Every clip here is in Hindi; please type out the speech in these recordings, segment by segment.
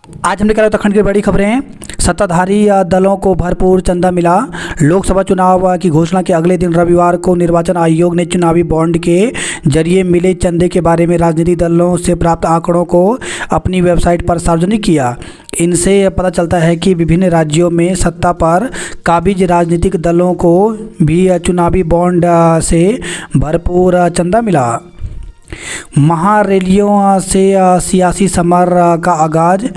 आज हमने कहा उत्तराखंड की बड़ी खबरें। सत्ताधारी दलों को भरपूर चंदा मिला। लोकसभा चुनाव की घोषणा के अगले दिन रविवार को निर्वाचन आयोग ने चुनावी बॉन्ड के जरिए मिले चंदे के बारे में राजनीतिक दलों से प्राप्त आंकड़ों को अपनी वेबसाइट पर सार्वजनिक किया। इनसे पता चलता है कि विभिन्न राज्यों में सत्ता पर काबिज राजनीतिक दलों को भी चुनावी बॉन्ड से भरपूर चंदा मिला। महारैलियों से सियासी समर का आगाज।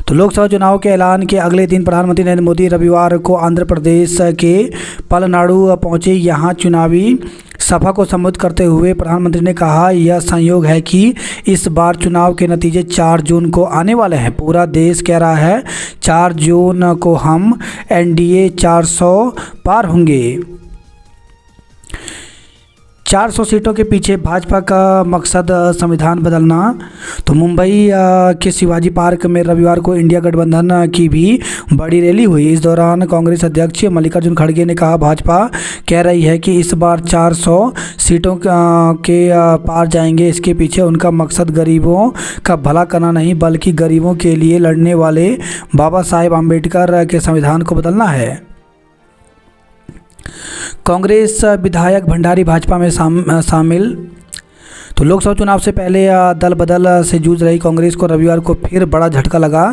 तो लोकसभा चुनाव के ऐलान के अगले दिन प्रधानमंत्री नरेंद्र मोदी रविवार को आंध्र प्रदेश के पलनाडु पहुंचे। यहां चुनावी सभा को संबोधित करते हुए प्रधानमंत्री ने कहा, यह संयोग है कि इस बार चुनाव के नतीजे 4 जून को आने वाले हैं। पूरा देश कह रहा है 4 जून को हम एनडीए 400 पार होंगे। 400 सीटों के पीछे भाजपा का मकसद संविधान बदलना। तो मुंबई के शिवाजी पार्क में रविवार को इंडिया गठबंधन की भी बड़ी रैली हुई। इस दौरान कांग्रेस अध्यक्ष मल्लिकार्जुन खड़गे ने कहा, भाजपा कह रही है कि इस बार 400 सीटों के पार जाएंगे। इसके पीछे उनका मकसद गरीबों का भला करना नहीं बल्कि गरीबों के लिए लड़ने वाले बाबा साहेब आम्बेडकर के संविधान को बदलना है। कांग्रेस विधायक भंडारी भाजपा में शामिल। तो लोकसभा चुनाव से पहले दल बदल से जूझ रही कांग्रेस को रविवार को फिर बड़ा झटका लगा।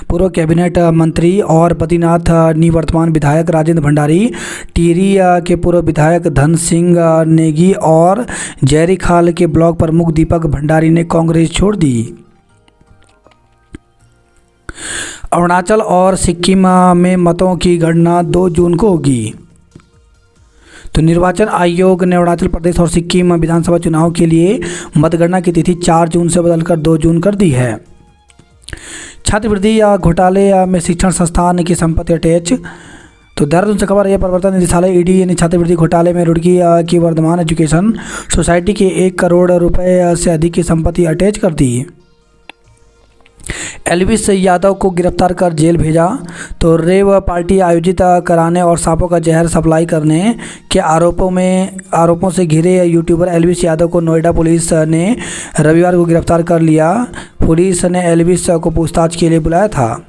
पूर्व कैबिनेट मंत्री और बद्रीनाथ निवर्तमान विधायक राजेंद्र भंडारी, टिहरी के पूर्व विधायक धन सिंह नेगी और जयरीखाल के ब्लॉक प्रमुख दीपक भंडारी ने कांग्रेस छोड़ दी। अरुणाचल और सिक्किम में मतों की गणना 2 जून को होगी। तो निर्वाचन आयोग ने अरुणाचल प्रदेश और सिक्किम विधानसभा चुनाव के लिए मतगणना की तिथि 4 जून से बदलकर 2 जून कर दी है। छात्रवृत्ति घोटाले में शिक्षण संस्थान की संपत्ति अटैच। तो देहरादून से खबर है, प्रवर्तन निदेशालय ईडी ने छात्रवृत्ति घोटाले में रुड़की की वर्धमान एजुकेशन सोसाइटी के 1 करोड़ रुपए से अधिक की संपत्ति अटैच कर दी। एल्विस यादव को गिरफ्तार कर जेल भेजा। तो रेव पार्टी आयोजित कराने और सांपों का जहर सप्लाई करने के आरोपों से घिरे यूट्यूबर एल्विस यादव को नोएडा पुलिस ने रविवार को गिरफ्तार कर लिया। पुलिस ने एल्विस को पूछताछ के लिए बुलाया था।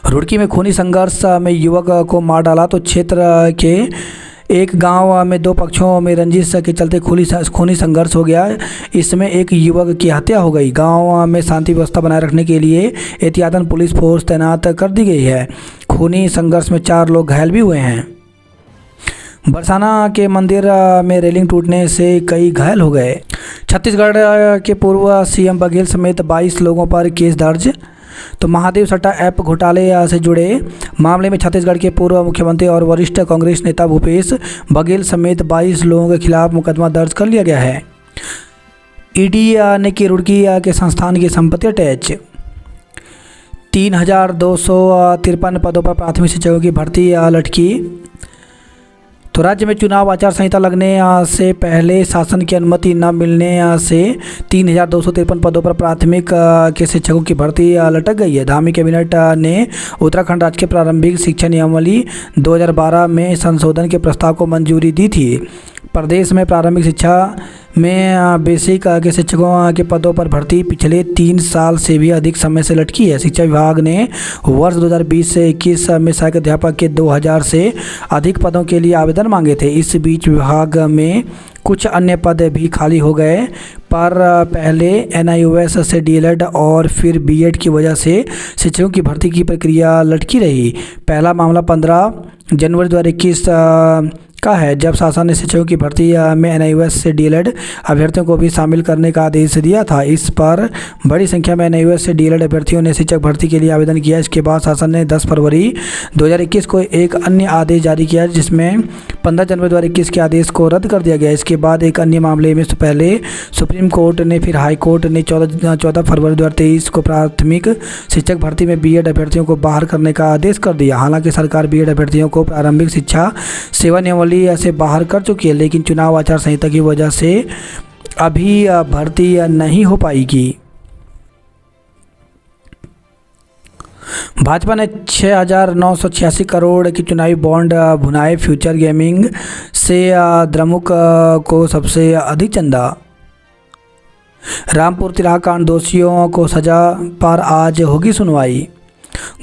रुड़की में खूनी संघर्ष में युवक को मार डाला। तो क्षेत्र के एक गांव में 2 पक्षों में रंजिश के चलते खूनी संघर्ष हो गया। इसमें एक युवक की हत्या हो गई। गांव में शांति व्यवस्था बनाए रखने के लिए एहतियातन पुलिस फोर्स तैनात कर दी गई है। खूनी संघर्ष में 4 लोग घायल भी हुए हैं। बरसाना के मंदिर में रेलिंग टूटने से कई घायल हो गए। छत्तीसगढ़ के पूर्व सीएम बघेल समेत 22 लोगों पर केस दर्ज। तो महादेव सट्टा ऐप घोटाले से जुड़े मामले में छत्तीसगढ़ के पूर्व मुख्यमंत्री और वरिष्ठ कांग्रेस नेता भूपेश बघेल समेत 22 लोगों के खिलाफ मुकदमा दर्ज कर लिया गया है। ईडी ने की रुड़की के संस्थान की संपत्ति अटैच। 3253 पदों पर प्राथमिक शिक्षकों की भर्ती लटकी। तो राज्य में चुनाव आचार संहिता लगने से पहले शासन की अनुमति न मिलने से 3253 पदों पर प्राथमिक के शिक्षकों की भर्ती लटक गई है। धामी कैबिनेट ने उत्तराखंड राज्य के प्रारंभिक शिक्षा नियमावली 2012 में संशोधन के प्रस्ताव को मंजूरी दी थी। प्रदेश में प्रारंभिक शिक्षा में बेसिक के शिक्षकों के पदों पर भर्ती पिछले 3 साल से भी अधिक समय से लटकी है। शिक्षा विभाग ने वर्ष 2020 से 21 में सहायक अध्यापक के 2000 से अधिक पदों के लिए आवेदन मांगे थे। इस बीच विभाग में कुछ अन्य पद भी खाली हो गए, पर पहले NIOS से DLED और फिर BEd की वजह से शिक्षकों की भर्ती की प्रक्रिया लटकी रही। पहला मामला 15 जनवरी 2021 का है, जब शासन ने शिक्षकों की भर्ती में NIOS से DLED अभ्यर्थियों को भी शामिल करने का आदेश दिया था। इस पर बड़ी संख्या में NIOS से DLED अभ्यर्थियों ने शिक्षक भर्ती के लिए आवेदन किया। इसके बाद शासन ने 10 फरवरी 2021 को एक अन्य आदेश जारी किया, जिसमें 15 जनवरी 2021 के आदेश को रद्द कर दिया गया। इसके बाद एक अन्य मामले में पहले सुप्रीम कोर्ट ने फिर हाई कोर्ट ने 14 फरवरी 2023 को प्राथमिक शिक्षक भर्ती में BEd अभ्यर्थियों को बाहर करने का आदेश कर दिया। हालांकि सरकार BEd अभ्यर्थियों को प्रारंभिक शिक्षा सेवा नियमावली से बाहर कर चुकी है, लेकिन चुनाव आचार संहिता की वजह से अभी भर्ती नहीं हो पाएगी। भाजपा ने 6,986 करोड़ की चुनावी बॉन्ड भुनाए। फ्यूचर गेमिंग से द्रमुक को सबसे अधिक चंदा। रामपुर तिराहा कांड दोषियों को सजा पर आज होगी सुनवाई।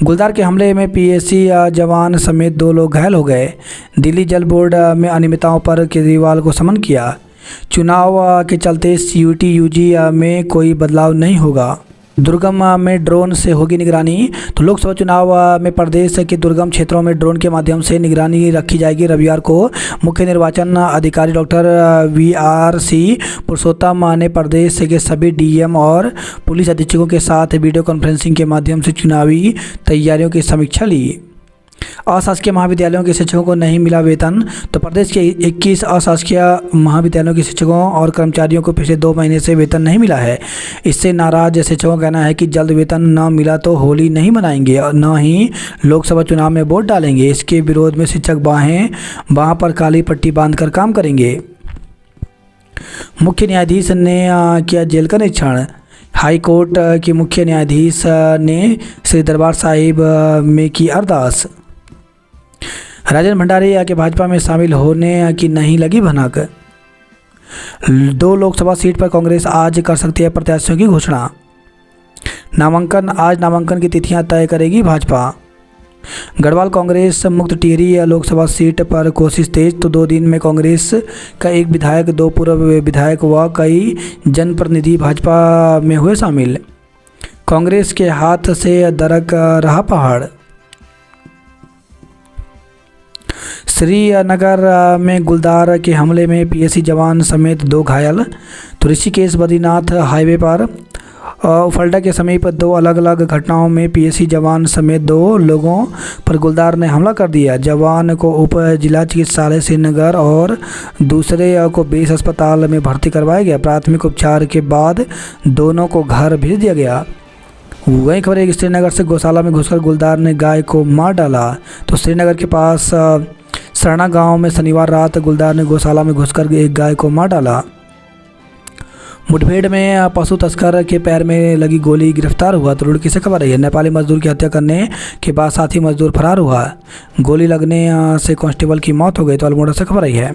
गुलदार के हमले में पीएसी जवान समेत 2 लोग घायल हो गए। दिल्ली जल बोर्ड में अनियमितताओं पर केजरीवाल को समन किया। चुनाव के चलते सीयूटी यूजी में कोई बदलाव नहीं होगा। दुर्गम में ड्रोन से होगी निगरानी। तो लोकसभा चुनाव में प्रदेश के दुर्गम क्षेत्रों में ड्रोन के माध्यम से निगरानी रखी जाएगी। रविवार को मुख्य निर्वाचन अधिकारी डॉक्टर VRC पुरुषोत्तम ने प्रदेश के सभी डीएम और पुलिस अधीक्षकों के साथ वीडियो कॉन्फ्रेंसिंग के माध्यम से चुनावी तैयारियों की समीक्षा ली। अशासकीय महाविद्यालयों के शिक्षकों को नहीं मिला वेतन। तो प्रदेश के 21 अशासकीय महाविद्यालयों के शिक्षकों और कर्मचारियों को पिछले 2 महीने से वेतन नहीं मिला है। इससे नाराज शिक्षकों का कहना है कि जल्द वेतन न मिला तो होली नहीं मनाएंगे और न ही लोकसभा चुनाव में वोट डालेंगे। इसके विरोध में शिक्षक बाह पर काली पट्टी बांधकर काम करेंगे। मुख्य न्यायाधीश ने किया जेल का निरीक्षण। हाई कोर्ट के मुख्य न्यायाधीश ने श्री दरबार साहिब में की अरदास। राजन भंडारी के भाजपा में शामिल होने की नहीं लगी भनक। 2 लोकसभा सीट पर कांग्रेस आज कर सकती है प्रत्याशियों की घोषणा। आज नामांकन की तिथियां तय करेगी भाजपा। गढ़वाल कांग्रेस मुक्त टिहरी लोकसभा सीट पर कोशिश तेज। तो 2 दिन में कांग्रेस का 1 विधायक, 2 पूर्व विधायक व कई जनप्रतिनिधि भाजपा में हुए शामिल। कांग्रेस के हाथ से दरक रहा पहाड़। श्रीनगर में गुलदार के हमले में पीएसी जवान समेत 2 घायल। तो ऋषिकेश बद्रीनाथ हाईवे पर उफल्डा के समीप 2 अलग अलग घटनाओं में पीएसी जवान समेत 2 लोगों पर गुलदार ने हमला कर दिया। जवान को उप जिला चिकित्सालय श्रीनगर और दूसरे को बेस अस्पताल में भर्ती करवाया गया। प्राथमिक उपचार के बाद दोनों को घर भेज दिया गया। वहीं खबर है कि श्रीनगर से गौशाला में घुसकर गुलदार ने गाय को मार डाला। तो श्रीनगर के पास सरना गांव में शनिवार रात गुलदार ने गौशाला में घुसकर एक गाय को मार डाला। मुठभेड़ में पशु तस्कर के पैर में लगी गोली, गिरफ्तार हुआ। तो रुड़की से खबर है, नेपाली मजदूर की हत्या करने के बाद साथी मजदूर फरार हुआ। गोली लगने से कांस्टेबल की मौत हो गई। तो अल्मोड़ा से खबर आई है।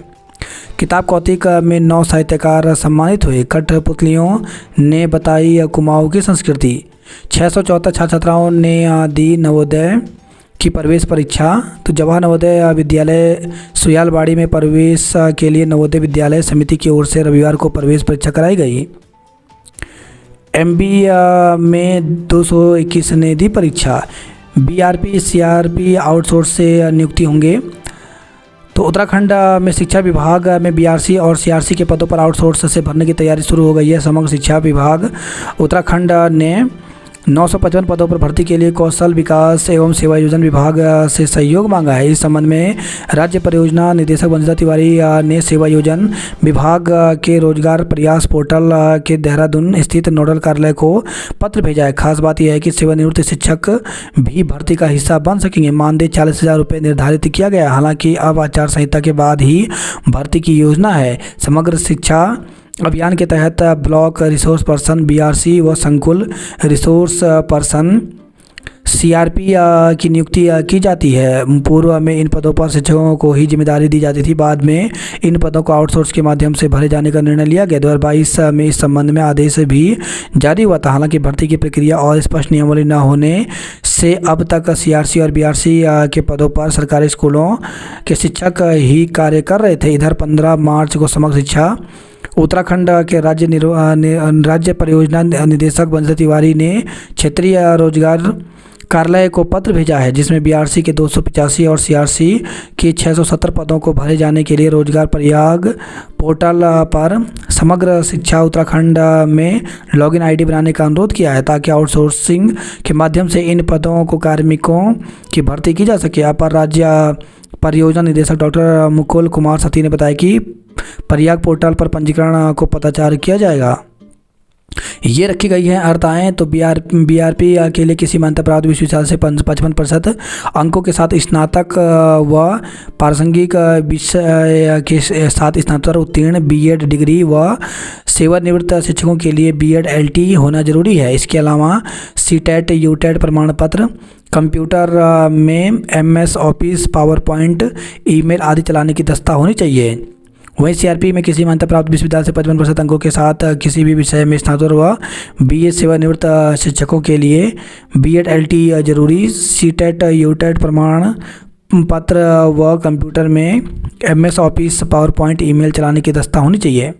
किताब कौतिक में 9 साहित्यकार सम्मानित हुए। कठपुतलियों ने बताई कुमाऊं की संस्कृति। 674 छात्र छात्राओं ने दी नवोदय की प्रवेश परीक्षा। तो जवाहर नवोदय विद्यालय सुयालबाड़ी में प्रवेश के लिए नवोदय विद्यालय समिति की ओर से रविवार को प्रवेश परीक्षा कराई गई। MB में 221 ने दी परीक्षा। BRP CRP आउटसोर्स से नियुक्ति होंगे। तो उत्तराखंड में शिक्षा विभाग में BRC और CRC के पदों पर आउटसोर्स से भरने की तैयारी शुरू हो गई है। समग्र शिक्षा विभाग उत्तराखंड ने 955 पदों पर भर्ती के लिए कौशल विकास एवं सेवा योजना विभाग से सहयोग मांगा है। इस संबंध में राज्य परियोजना निदेशक वंदिता तिवारी ने सेवा योजना विभाग के रोजगार प्रयास पोर्टल के देहरादून स्थित नोडल कार्यालय को पत्र भेजा है। खास बात यह है कि सेवानिवृत्त शिक्षक भी भर्ती का हिस्सा बन सकेंगे। मानदेय 40,000 रुपये निर्धारित किया गया। हालांकि अब आचार संहिता के बाद ही भर्ती की योजना है। समग्र शिक्षा अभियान के तहत ब्लॉक रिसोर्स पर्सन BRC व संकुल रिसोर्स पर्सन CRP की नियुक्ति की जाती है। पूर्व में इन पदों पर शिक्षकों को ही जिम्मेदारी दी जाती थी। बाद में इन पदों को आउटसोर्स के माध्यम से भरे जाने का निर्णय लिया गया। 2022 में इस संबंध में आदेश भी जारी हुआ था। हालांकि भर्ती की प्रक्रिया और स्पष्ट नियमावली न होने से अब तक CRC और BRC के पदों पर सरकारी स्कूलों के शिक्षक ही कार्य कर रहे थे। इधर 15 मार्च को समग्र शिक्षा उत्तराखंड के राज्य परियोजना निदेशक वंदिता तिवारी ने क्षेत्रीय रोजगार कार्यालय को पत्र भेजा है, जिसमें BRC के 285 और CRC के 670 पदों को भरे जाने के लिए रोजगार प्रयाग पोर्टल पर समग्र शिक्षा उत्तराखंड में लॉगिन ID बनाने का अनुरोध किया है, ताकि आउटसोर्सिंग के माध्यम से इन पदों को कार्मिकों की भर्ती की जा सके। अपर राज्य परियोजना निदेशक डॉक्टर मुकुल कुमार सती ने बताया कि प्रयाग पोर्टल पर पंजीकरण को पत्राचार किया जाएगा। ये रखी गई हैं अर्हताएँ। तो BRP के लिए किसी मान्यता प्राप्त विश्वविद्यालय से 55% अंकों के साथ स्नातक व प्रासंगिक विषय के साथ स्नातक उत्तीर्ण BEd डिग्री व सेवानिवृत्त शिक्षकों के लिए BEd LT होना जरूरी है। इसके अलावा CTET UTET प्रमाण पत्र, कंप्यूटर में MS ऑफिस, पावरपॉइंट, ईमेल आदि चलाने की दक्षता होनी चाहिए। वहीं सीआरपी में किसी मान्यता प्राप्त विश्वविद्यालय से 55% अंकों के साथ किसी भी विषय में स्नातक व बीए सेवानिवृत्त शिक्षकों के लिए बीएड एलटी जरूरी, सीटेट यूटेट प्रमाण पत्र व कंप्यूटर में MS office power point email चलाने की दस्ता होनी चाहिए।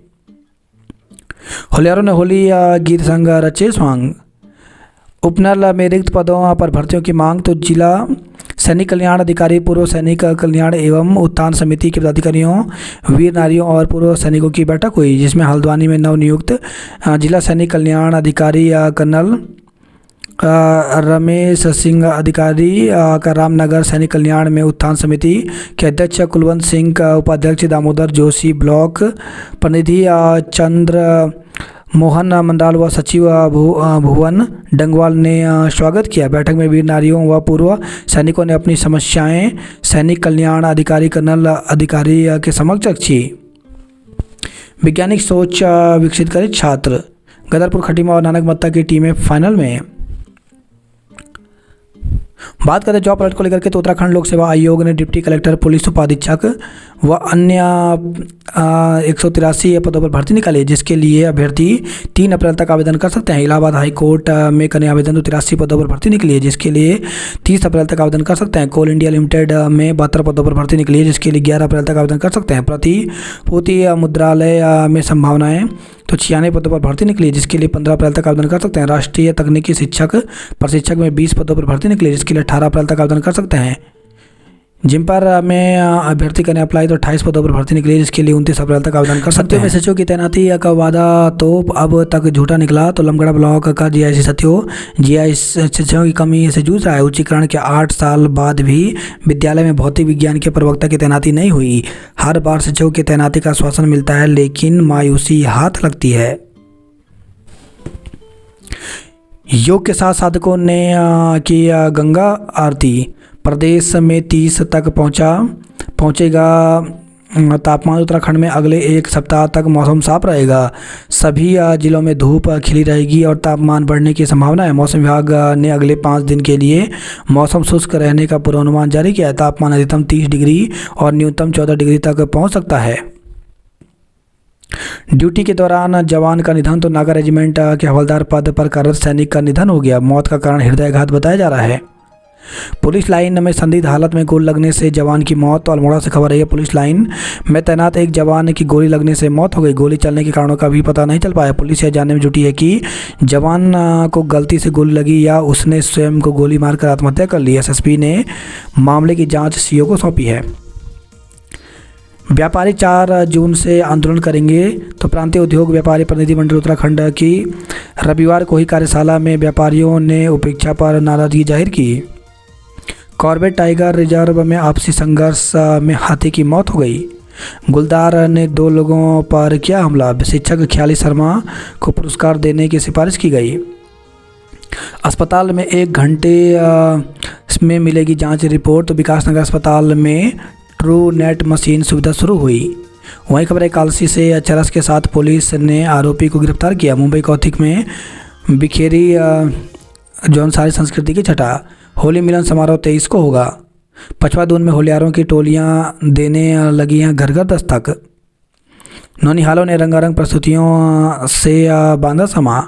होलियारों ने होली गीत संग रचे स्वांग। उपनल में रिक्त पदों पर भर्तियों की मांग। तो जिला सैनिक कल्याण अधिकारी, पूर्व सैनिक कल्याण एवं उत्थान समिति के पदाधिकारियों, वीर नारियों और पूर्व सैनिकों की बैठक हुई, जिसमें हल्द्वानी में नवनियुक्त जिला सैनिक कल्याण अधिकारी कर्नल रमेश सिंह अधिकारी का रामनगर सैनिक कल्याण में उत्थान समिति के अध्यक्ष कुलवंत सिंह का उपाध्यक्ष दामोदर जोशी, ब्लॉक प्रतिनिधि चंद्र मोहन मंडाल व सचिव भुवन डंगवाल ने स्वागत किया। बैठक में वीर नारियों व पूर्व सैनिकों ने अपनी समस्याएं सैनिक कल्याण अधिकारी कर्नल अधिकारी के समक्ष रखी। वैज्ञानिक सोच विकसित करे छात्र। गदरपुर, खटीमा और नानक मत्ता की टीमें फाइनल में। बात करें जॉब अलर्ट को लेकर के, तो उत्तराखंड लोक सेवा आयोग ने डिप्टी कलेक्टर, पुलिस उपाधीक्षक व अन्य 183 पदों पर भर्ती निकाली, जिसके लिए अभ्यर्थी 3 अप्रैल तक आवेदन कर सकते हैं। इलाहाबाद हाई कोर्ट में करने आवेदन तो 83 पदों पर भर्ती निकली है, जिसके लिए 30 अप्रैल तक आवेदन कर सकते हैं। कोल इंडिया लिमिटेड में 72 पदों पर भर्ती निकली है, जिसके लिए 11 अप्रैल तक आवेदन कर सकते हैं। प्रतिभूति मुद्रालय में संभावनाएं तो 96 पदों पर भर्ती निकली है, जिसके लिए 15 अप्रैल तक आवेदन कर सकते हैं। राष्ट्रीय तकनीकी शिक्षक प्रशिक्षक में 20 पदों पर भर्ती निकली है, जिसके लिए 18 अप्रैल तक आवेदन कर सकते हैं। जिन पर में अभ्यर्थी करने अप्लाई तो 28 पदों पर भर्ती निकली है, जिसके लिए 29 अप्रैल तक आवेदन कर सकते हैं। सचिव की तैनाती का वादा तो अब तक झूठा निकला। तो लमगड़ा ब्लॉक का जीआईसी सचिव शिक्षकों की कमी से जूझ रहा है। उच्चीकरण के 8 साल बाद भी विद्यालय में भौतिक विज्ञान के प्रवक्ता की तैनाती नहीं हुई। हर बार शिक्षकों की तैनाती का आश्वासन मिलता है, लेकिन मायूसी हाथ लगती है। योग के साथ साधकों ने की गंगा आरती। प्रदेश में 30 तक पहुंचेगा तापमान। उत्तराखंड में अगले 1 सप्ताह तक मौसम साफ रहेगा। सभी जिलों में धूप खिली रहेगी और तापमान बढ़ने की संभावना है। मौसम विभाग ने अगले 5 दिन के लिए मौसम शुष्क रहने का पूर्वानुमान जारी किया है। तापमान अधिकतम 30 डिग्री और न्यूनतम 14 डिग्री तक पहुंच सकता है। ड्यूटी के दौरान जवान का निधन। तो नागा रेजिमेंट के हवलदार पद पर कार्यरत सैनिक का निधन हो गया। मौत का कारण हृदयाघात बताया जा रहा है। पुलिस लाइन में संदिग्ध हालत में गोली लगने से जवान की मौत। तो अल्मोड़ा से खबर है, पुलिस लाइन में तैनात एक जवान की गोली लगने से मौत हो गई। गोली चलने के कारणों का भी पता नहीं चल पाया। पुलिस यह जानने में जुटी है कि जवान को गलती से गोली लगी या उसने स्वयं को गोली मारकर आत्महत्या कर ली। एसएसपी ने मामले की जांच सीओ को सौंपी है। व्यापारी 4 जून से आंदोलन करेंगे। तो प्रांतीय उद्योग व्यापारी प्रतिनिधिमंडल उत्तराखंड की रविवार को ही कार्यशाला में व्यापारियों ने उपेक्षा पर नाराजगी जाहिर की। कॉर्बेट टाइगर रिजर्व में आपसी संघर्ष में हाथी की मौत हो गई। गुलदार ने 2 लोगों पर किया हमला। शिक्षक ख्याली शर्मा को पुरस्कार देने की सिफारिश की गई। अस्पताल में 1 घंटे में मिलेगी जांच रिपोर्ट। तो विकासनगर अस्पताल में ट्रू नेट मशीन सुविधा शुरू हुई। वहीं खबर है, कालसी से चरस के साथ पुलिस ने आरोपी को गिरफ्तार किया। मुंबई कौथिक में बिखेरी जौनसारी संस्कृति की छटा। होली मिलन समारोह 23 को होगा। पचवादून में होलियारों की टोलियां देने लगी हैं घर घर दस्तक। नौनिहालों ने रंगारंग प्रस्तुतियों से बांधा समा।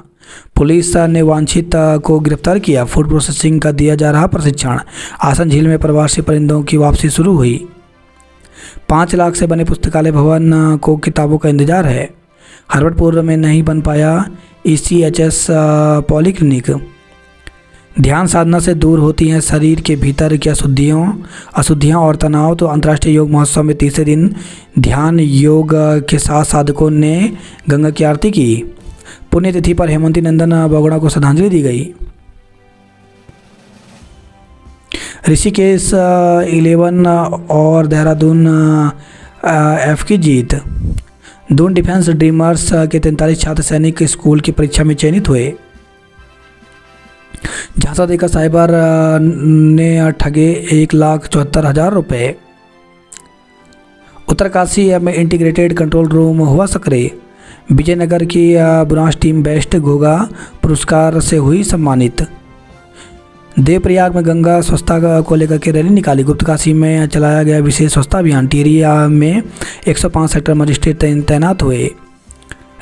पुलिस ने वांछित को गिरफ्तार किया। फूड प्रोसेसिंग का दिया जा रहा प्रशिक्षण। आसन झील में प्रवासी परिंदों की वापसी शुरू हुई। 5 लाख से बने पुस्तकालय भवन को किताबों का इंतजार है। हरवटपुर में नहीं बन पाया ECHS पॉलीक्लिनिक। ध्यान साधना से दूर होती हैं शरीर के भीतर की अशुद्धियाँ और तनाव। तो अंतर्राष्ट्रीय योग महोत्सव में 3रे दिन ध्यान योग के साथ साधकों ने गंगा की आरती की। पुण्यतिथि पर हेमंती नंदन बगुड़ा को श्रद्धांजलि दी गई। ऋषिकेश 11 और देहरादून F की जीत। दून डिफेंस ड्रीमर्स के 43 छात्र सैनिक स्कूल की परीक्षा में चयनित हुए। झांसा देकर साइबर ने ठगे 1,74,000 रुपये। उत्तरकाशी में इंटीग्रेटेड कंट्रोल रूम हुआ सक्रिय। विजयनगर की बुरांश टीम बेस्ट घोगा पुरस्कार से हुई सम्मानित। देवप्रयाग में गंगा स्वच्छता को लेकर के रैली निकाली। गुप्तकाशी में चलाया गया विशेष स्वच्छता अभियान। टिहरी में 105 सेक्टर मजिस्ट्रेट तैनात हुए।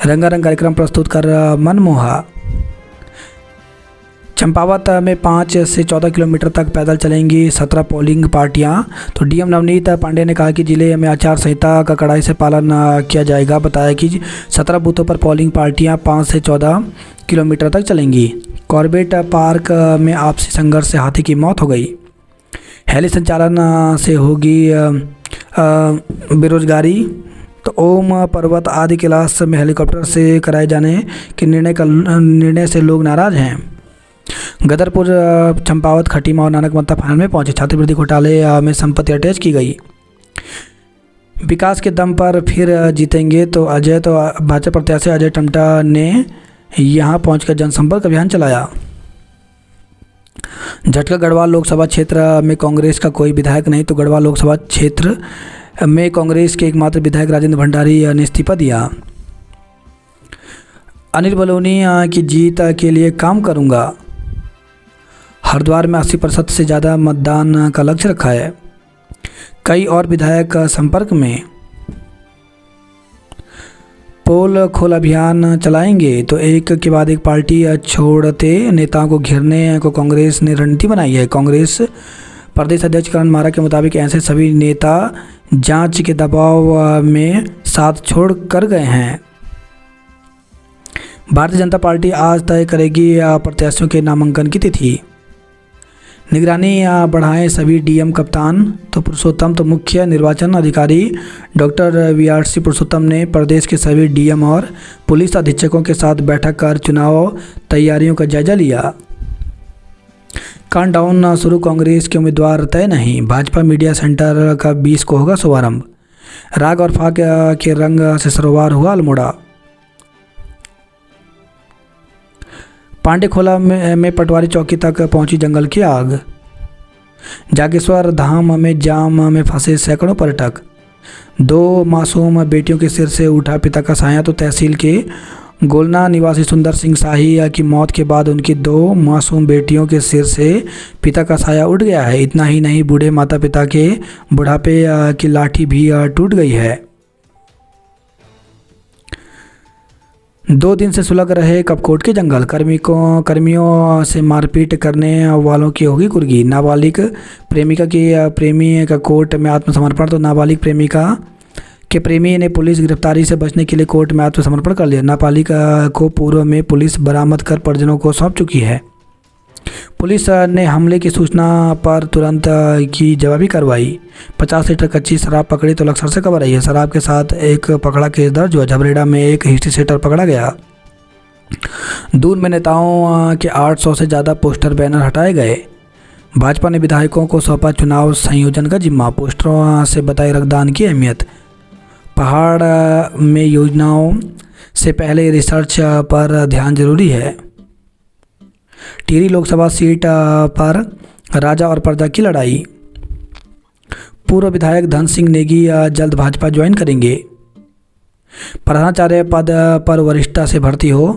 रंगारंग कार्यक्रम प्रस्तुत कर मनमोहा। चंपावत में 5 से 14 किलोमीटर तक पैदल चलेंगी 17 पोलिंग पार्टियां। तो डीएम नवनीत पांडे ने कहा कि जिले में आचार संहिता का कड़ाई से पालन किया जाएगा। बताया कि 17 बूथों पर पोलिंग पार्टियां 5 से 14 किलोमीटर तक चलेंगी। कॉर्बेट पार्क में आपसी संघर्ष से हाथी की मौत हो गई। हेली संचालन से होगी बेरोजगारी। तो ओम पर्वत आदि कैलाश में हेलीकॉप्टर से कराए जाने के निर्णय से लोग नाराज हैं। गदरपुर, चंपावत, खटीमा और नानक मत्ता फाइनल में पहुंचे। छात्रवृत्ति घोटाले में संपत्ति अटैच की गई। विकास के दम पर फिर जीतेंगे तो भाजपा प्रत्याशी अजय टमटा ने यहां पहुंचकर जनसंपर्क अभियान चलाया। झटका, गढ़वाल लोकसभा क्षेत्र में कांग्रेस का कोई विधायक नहीं। तो गढ़वाल लोकसभा क्षेत्र में कांग्रेस के एकमात्र विधायक राजेंद्र भंडारी ने इस्तीफा दिया। अनिल बलूनी की जीत के लिए काम करूंगा। हरिद्वार में 80% से ज़्यादा मतदान का लक्ष्य रखा है। कई और विधायक संपर्क में। पोल खोल अभियान चलाएंगे। तो एक के बाद एक पार्टी छोड़ते नेताओं को घेरने को कांग्रेस ने रणनीति बनाई है। कांग्रेस प्रदेश अध्यक्ष करण मारा के मुताबिक ऐसे सभी नेता जांच के दबाव में साथ छोड़ कर गए हैं। भारतीय जनता पार्टी आज तय करेगी प्रत्याशियों के नामांकन की तिथि। निगरानी बढ़ाएं सभी डीएम कप्तान। तो पुरुषोत्तम, तो मुख्य निर्वाचन अधिकारी डॉक्टर वीआरसी पुरुषोत्तम ने प्रदेश के सभी डीएम और पुलिस अधीक्षकों के साथ बैठक कर चुनाव तैयारियों का जायजा लिया। काउंटडाउन शुरू, कांग्रेस के उम्मीदवार तय नहीं। भाजपा मीडिया सेंटर का 20 को होगा शुभारंभ। राग और फाग के रंग से सरोवर हुआ अल्मोड़ा। पांडेखोला में पटवारी चौकी तक पहुंची जंगल की आग। जागेश्वर धाम में जाम में फंसे सैकड़ों पर्यटक। 2 मासूम बेटियों के सिर से उठा पिता का साया। तो तहसील के गोलना निवासी सुंदर सिंह शाही की मौत के बाद उनकी 2 मासूम बेटियों के सिर से पिता का साया उठ गया है। इतना ही नहीं, बूढ़े माता पिता के बुढ़ापे की लाठी भी टूट गई है। 2 दिन से सुलग रहे कपकोट के जंगल। कर्मियों से मारपीट करने वालों की होगी कुर्गी। नाबालिग प्रेमिका की प्रेमी का कोर्ट में आत्मसमर्पण। तो नाबालिग प्रेमिका के प्रेमी ने पुलिस गिरफ्तारी से बचने के लिए कोर्ट में आत्मसमर्पण कर लिया। नाबालिग को पूर्व में पुलिस बरामद कर परिजनों को सौंप चुकी है। पुलिस ने हमले की सूचना पर तुरंत की जवाबी कार्रवाई। 50 लीटर कच्ची शराब पकड़ी तो लक्सर से खबर आई है। शराब के साथ एक पकड़ा केस दर्ज हुआ। झबरेड़ा में एक हिस्ट्री सेटर पकड़ा गया। दून में नेताओं के 800 से ज़्यादा पोस्टर बैनर हटाए गए। भाजपा ने विधायकों को सौंपा चुनाव संयोजन का जिम्मा। पोस्टरों से बताई रक्तदान की अहमियत। पहाड़ में योजनाओं से पहले रिसर्च पर ध्यान जरूरी है। टिहरी लोकसभा सीट पर राजा और प्रजा की लड़ाई। पूर्व विधायक धन सिंह नेगी जल्द भाजपा ज्वाइन करेंगे। प्रधानाचार्य पद पर वरिष्ठता से भर्ती हो।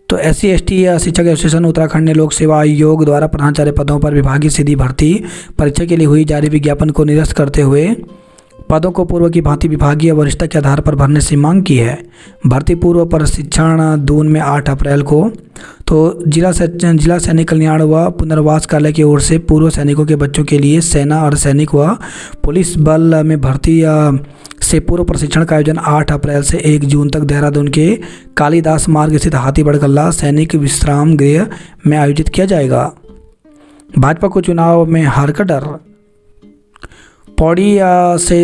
तो SC/ST शिक्षक एसोसिएशन उत्तराखंड ने लोक सेवा आयोग द्वारा प्रधानाचार्य पदों पर विभागीय सीधी भर्ती परीक्षा के लिए हुई जारी विज्ञापन को निरस्त करते हुए पदों को पूर्व की भांति विभागीय वरिष्ठता के आधार पर भरने से मांग की है। भर्ती पूर्व प्रशिक्षण दून में 8 अप्रैल को। तो जिला सैनिक कल्याण व पुनर्वास कार्यालय की ओर से पूर्व सैनिकों के बच्चों के लिए सेना, अर्धसैनिक व पुलिस बल में भर्ती से पूर्व प्रशिक्षण का आयोजन 8 अप्रैल से 1 जून तक देहरादून के कालीदास मार्ग स्थित हाथीबढ़ कल्ला सैनिक विश्राम गृह में आयोजित किया जाएगा। भाजपा को चुनाव में हार का डर। पौड़ी से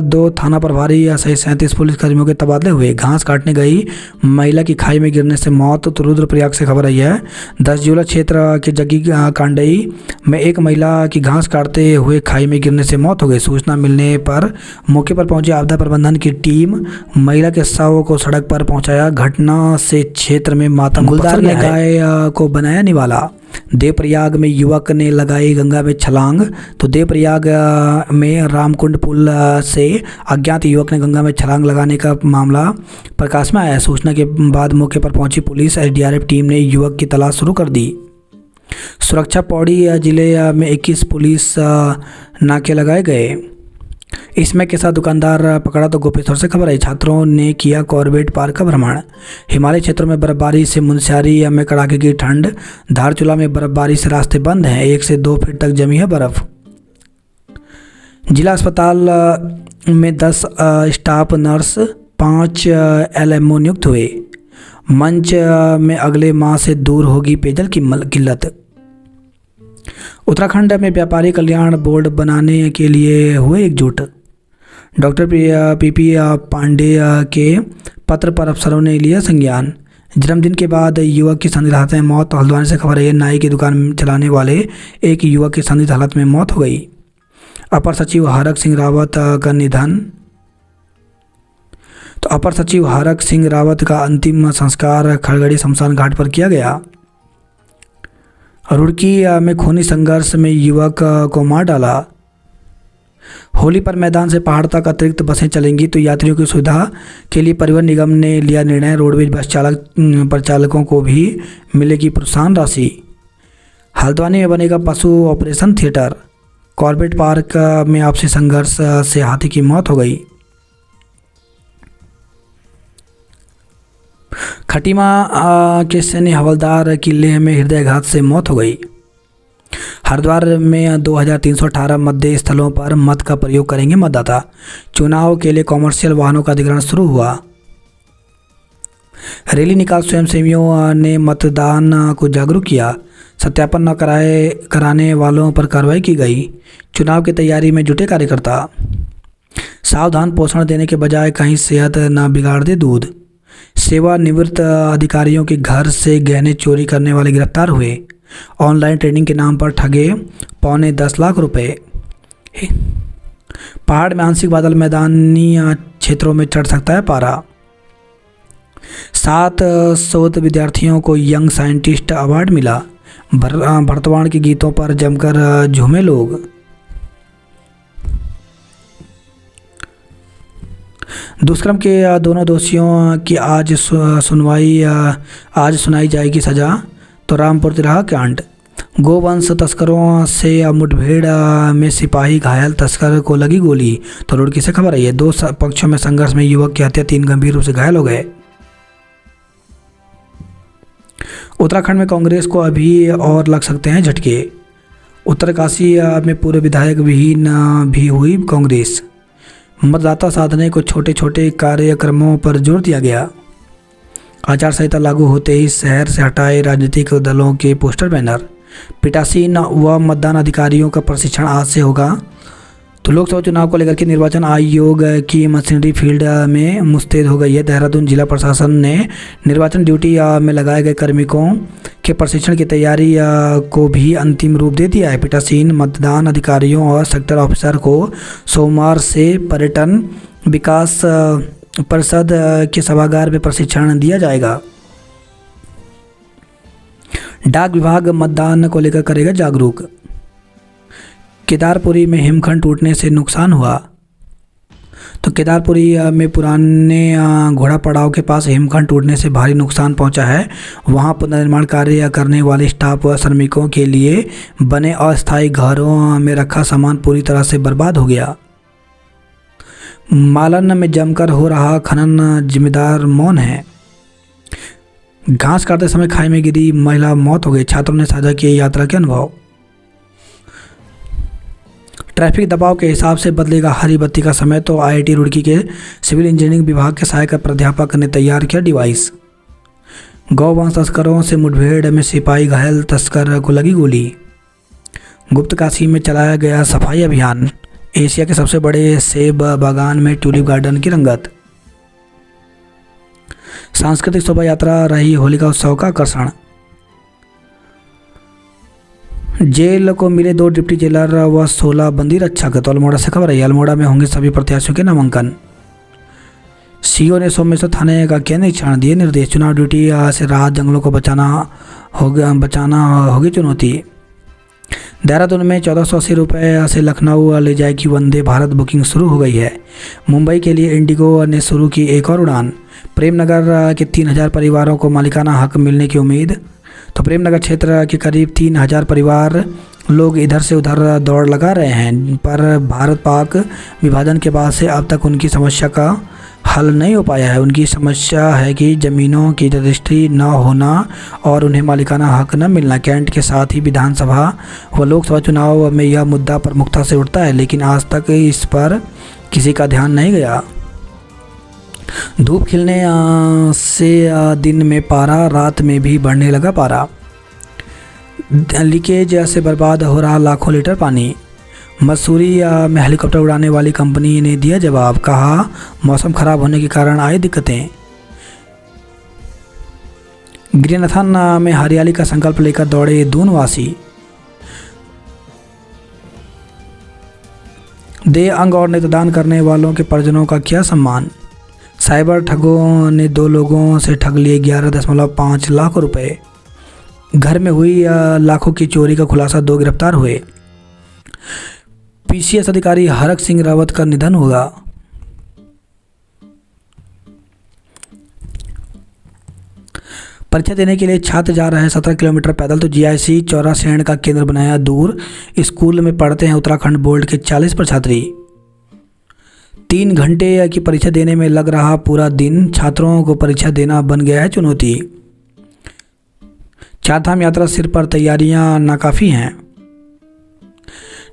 2 थाना प्रभारी सहित 37 पुलिसकर्मियों के तबादले हुए। घास काटने गई महिला की खाई में गिरने से मौत। तो रुद्रप्रयाग से खबर आई है। 10 जुला क्षेत्र के जग्गी कांडई में एक महिला की घास काटते हुए खाई में गिरने से मौत हो गई। सूचना मिलने पर मौके पर पहुंची आपदा प्रबंधन की टीम महिला के शव को सड़क पर पहुंचाया। घटना से क्षेत्र में मातम। गुलदार ने गाय को बनाया निवाला। देवप्रयाग में युवक ने लगाई गंगा में छलांग। तो देवप्रयाग में रामकुंड पुल से अज्ञात युवक ने गंगा में छलांग लगाने का मामला प्रकाश में आया। सूचना के बाद मौके पर पहुंची पुलिस SDRF टीम ने युवक की तलाश शुरू कर दी। सुरक्षा पौड़ी जिले में 21 पुलिस नाके लगाए गए। इसमें के साथ दुकानदार पकड़ा। तो गोपेश्वर से खबर है, छात्रों ने किया कॉर्बेट पार्क का भ्रमण। हिमालय क्षेत्रों में बर्फबारी से मुनस्यारी में कड़ाके की ठंड। धारचूला में बर्फबारी से रास्ते बंद हैं, 1 से 2 फीट तक जमी है बर्फ। जिला अस्पताल में 10 स्टाफ नर्स, 5 LMO नियुक्त हुए। मंच में अगले माह से दूर होगी पेयजल की किल्लत। उत्तराखंड में व्यापारी कल्याण बोर्ड बनाने के लिए हुए एकजुट। डॉक्टर PP पांडे के पत्र पर अफसरों ने लिया संज्ञान। जन्मदिन के बाद युवक की संदिग्ध हालत में मौत। हल्द्वानी से खबर है, नाई की दुकान चलाने वाले एक युवक की संदिग्ध हालत में मौत हो गई। अपर सचिव हरक सिंह रावत का निधन। तो अपर सचिव हरक सिंह रावत का अंतिम संस्कार खड़गड़ी शमशान घाट पर किया गया। रुड़की में खूनी संघर्ष में युवक को मार डाला। होली पर मैदान से पहाड़ तक अतिरिक्त बसें चलेंगी। तो यात्रियों की सुविधा के लिए परिवहन निगम ने लिया निर्णय। रोडवेज बस परिचालकों को भी मिलेगी प्रोत्साहन राशि। हल्द्वानी में बनेगा पशु ऑपरेशन थिएटर। कॉर्बेट पार्क में आपसी संघर्ष से हाथी की मौत हो गई। खटीमा के सैन्य हवलदार की लेह में हृदयघात से मौत हो गई। हरिद्वार में 2318 मतदेय स्थलों पर मत का प्रयोग करेंगे मतदाता। चुनाव के लिए कॉमर्शियल वाहनों का अधिग्रहण शुरू हुआ। रैली निकाल स्वयंसेवियों ने मतदान को जागरूक किया। सत्यापन न कराने वालों पर कार्रवाई की गई। चुनाव की तैयारी में जुटे कार्यकर्ता। सावधान, पोषण देने के बजाय कहीं सेहत न बिगाड़ दे दूध। सेवानिवृत्त अधिकारियों के घर से गहने चोरी करने वाले गिरफ्तार हुए। ऑनलाइन ट्रेनिंग के नाम पर ठगे 10.25 लाख रुपए। पहाड़ में आंशिक बादल, मैदानी क्षेत्रों में चढ़ सकता है पारा। 7 शोध विद्यार्थियों को यंग साइंटिस्ट अवार्ड मिला। भरतवाण के गीतों पर जमकर झूमे लोग। दुष्कर्म के दोनों दोषियों की आज सुनाई जाएगी सजा। तो रामपुर तिराहा कांड। गोवंश तस्करों से मुठभेड़ में सिपाही घायल, तस्कर को लगी गोली। तो रुड़की से खबर आई है, 2 पक्षों में संघर्ष में युवक की हत्या, 3 गंभीर रूप से घायल हो गए। उत्तराखंड में कांग्रेस को अभी और लग सकते हैं झटके। उत्तरकाशी में पूर्व विधायक विहीन भी हुई कांग्रेस। मतदाता साधने को छोटे छोटे कार्यक्रमों पर जोर दिया गया। आचार संहिता लागू होते ही शहर से हटाए राजनीतिक दलों के पोस्टर बैनर। पीठासीन व मतदान अधिकारियों का प्रशिक्षण आज से होगा। तो लोकसभा चुनाव को लेकर के निर्वाचन आयोग की मशीनरी फील्ड में मुस्तैद हो गई है। देहरादून जिला प्रशासन ने निर्वाचन ड्यूटी में लगाए गए कार्मिकों के प्रशिक्षण की तैयारी को भी अंतिम रूप दे दिया है। पीठासीन मतदान अधिकारियों और सेक्टर ऑफिसर को सोमवार से पर्यटन विकास परिषद के सभागार में प्रशिक्षण दिया जाएगा। डाक विभाग मतदान को लेकर करेगा जागरूक। केदारपुरी में हिमखंड टूटने से नुकसान हुआ। तो केदारपुरी में पुराने घोड़ा पड़ाव के पास हिमखंड टूटने से भारी नुकसान पहुंचा है। वहां पुनर्निर्माण कार्य करने वाले स्टाफ व श्रमिकों के लिए बने अस्थायी घरों में रखा सामान पूरी तरह से बर्बाद हो गया। मालन में जमकर हो रहा खनन, जिम्मेदार मौन है। घास काटते समय खाई में गिरी महिला, मौत हो गई। छात्रों ने साझा किए यात्रा के अनुभव। ट्रैफिक दबाव के हिसाब से बदलेगा हरी बत्ती का समय। तो IIT रुड़की के सिविल इंजीनियरिंग विभाग के सहायक प्राध्यापक ने तैयार किया डिवाइस। गौवंश तस्करों से मुठभेड़ में सिपाही घायल, तस्कर को लगी गोली। गुप्तकाशी में चलाया गया सफाई अभियान। एशिया के सबसे बड़े सेब बागान में ट्यूलिप गार्डन की रंगत। सांस्कृतिक शोभा यात्रा रही होलिका उत्सव का आकर्षण। जेल को मिले 2 डिप्टी जेलर व 16 बंदी रक्षक। तो अल्मोड़ा से खबर है, अल्मोड़ा में होंगे सभी प्रत्याशियों के नामांकन। सीओ ने सोमेश्वर थाने का किया निरीक्षण, दिए निर्देश। चुनाव ड्यूटी से राहत, जंगलों को बचाना होगी चुनौती। देहरादून में 1480 रुपये से लखनऊ ले जाएगी वंदे भारत, बुकिंग शुरू हो गई है। मुंबई के लिए इंडिगो ने शुरू की एक और उड़ान। प्रेमनगर के 3000 परिवारों को मालिकाना हक मिलने की उम्मीद। तो प्रेमनगर क्षेत्र के करीब 3000 परिवार लोग इधर से उधर दौड़ लगा रहे हैं, पर भारत पाक विभाजन के बाद से अब तक उनकी समस्या का हल नहीं हो पाया है। उनकी समस्या है कि ज़मीनों की रजिस्ट्री न होना और उन्हें मालिकाना हक न मिलना। कैंट के साथ ही विधानसभा व लोकसभा चुनाव में यह मुद्दा प्रमुखता से उठता है, लेकिन आज तक इस पर किसी का ध्यान नहीं गया। धूप खिलने से दिन में पारा, रात में भी बढ़ने लगा पारा। लीकेज से बर्बाद हो रहा लाखों लीटर पानी। मसूरी में हेलीकॉप्टर उड़ाने वाली कंपनी ने दिया जवाब, कहा मौसम खराब होने के कारण आई दिक्कतें। गिरिनाथन में हरियाली का संकल्प लेकर दौड़े दूनवासी। दे अंग और नेत्रदान करने वालों के परिजनों का किया सम्मान। साइबर ठगों ने 2 लोगों से ठग लिए 11.5 लाख रुपए। घर में हुई लाखों की चोरी का खुलासा, 2 गिरफ्तार हुए। पीसीएस अधिकारी हरक सिंह रावत का निधन हुआ। परीक्षा देने के लिए छात्र जा रहे हैं 17 किलोमीटर पैदल, तो जीआईसी चौरासेण का केंद्र बनाया दूर। स्कूल में पढ़ते हैं उत्तराखंड बोर्ड के 40 छात्री। 3 घंटे की परीक्षा देने में लग रहा पूरा दिन। छात्रों को परीक्षा देना बन गया है चुनौती। चारधाम यात्रा सिर पर तैयारियां नाकाफी हैं।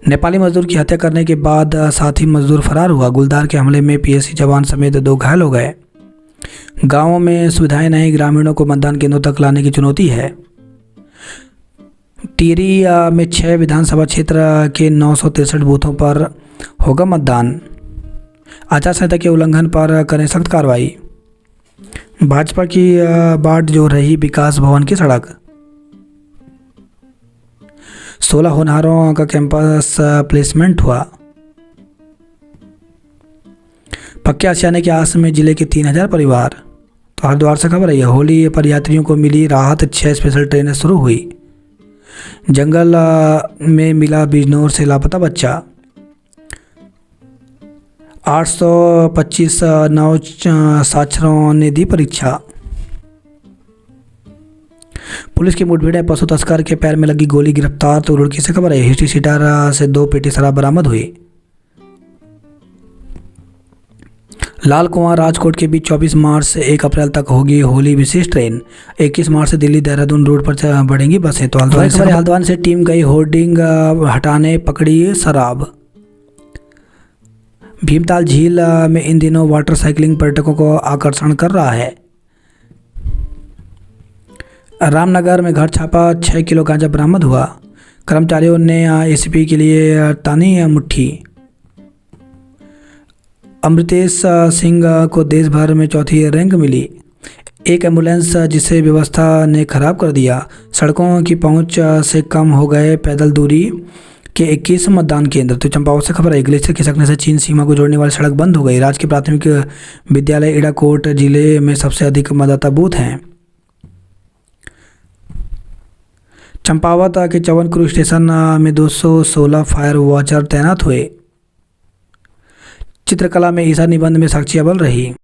नेपाली मजदूर की हत्या करने के बाद साथी मजदूर फरार हुआ। गुलदार के हमले में पीएसी जवान समेत 2 घायल हो गए। गांवों में सुविधाएं नहीं, ग्रामीणों को मतदान केंद्रों तक लाने की चुनौती है। टिहरी में 6 विधानसभा क्षेत्र के 963 बूथों पर होगा मतदान। आचार संहिता के उल्लंघन पर करें सख्त कार्रवाई। भाजपा की बाट जो रही विकास भवन की सड़क। 16 होनहारों का कैंपस प्लेसमेंट हुआ। पक्के आशियाने की आस में जिले के 3000 परिवार। तो हरिद्वार से खबर है, होली पर यात्रियों को मिली राहत, 6 स्पेशल ट्रेनें शुरू हुई। जंगल में मिला बिजनौर से लापता बच्चा। 825 नव साक्षरों ने दी परीक्षा। पुलिस की मुठभेड़ में पशु तस्कर के पैर में लगी गोली, गिरफ्तार। तो रुड़की से खबर है, हिस्ट्री सीटर से 2 पेटी शराब बरामद हुई। लाल कुआं राजकोट के बीच 24 मार्च से 1 अप्रैल तक होगी होली विशेष ट्रेन। 21 मार्च से दिल्ली देहरादून रोड पर बढ़ेंगी बसें। तो हल्द्वानी से टीम गई होर्डिंग हटाने, पकड़ी शराब। भीमताल झील में इन दिनों वाटर साइकिलिंग पर्यटकों को आकर्षण कर रहा है। रामनगर में घर छापा, 6 किलो गांजा बरामद हुआ। कर्मचारियों ने एसीपी के लिए तानी मुट्ठी। अमृतेश सिंह को देश भर में 4थी रैंक मिली। एक एम्बुलेंस जिसे व्यवस्था ने खराब कर दिया। सड़कों की पहुंच से कम हो गए पैदल दूरी के 21 मतदान केंद्र। तो चंपावत से खबर है, ग्लेशियर खिसकने से चीन सीमा को जोड़ने वाली सड़क बंद हो गई। राजकीय प्राथमिक विद्यालय इड़ाकोट जिले में सबसे अधिक मतदाता बूथ हैं। चंपावत के चवन क्रू स्टेशन में 216 फायर वॉचर तैनात हुए। चित्रकला में ईसा निबंध में साक्षी अव्वल रही।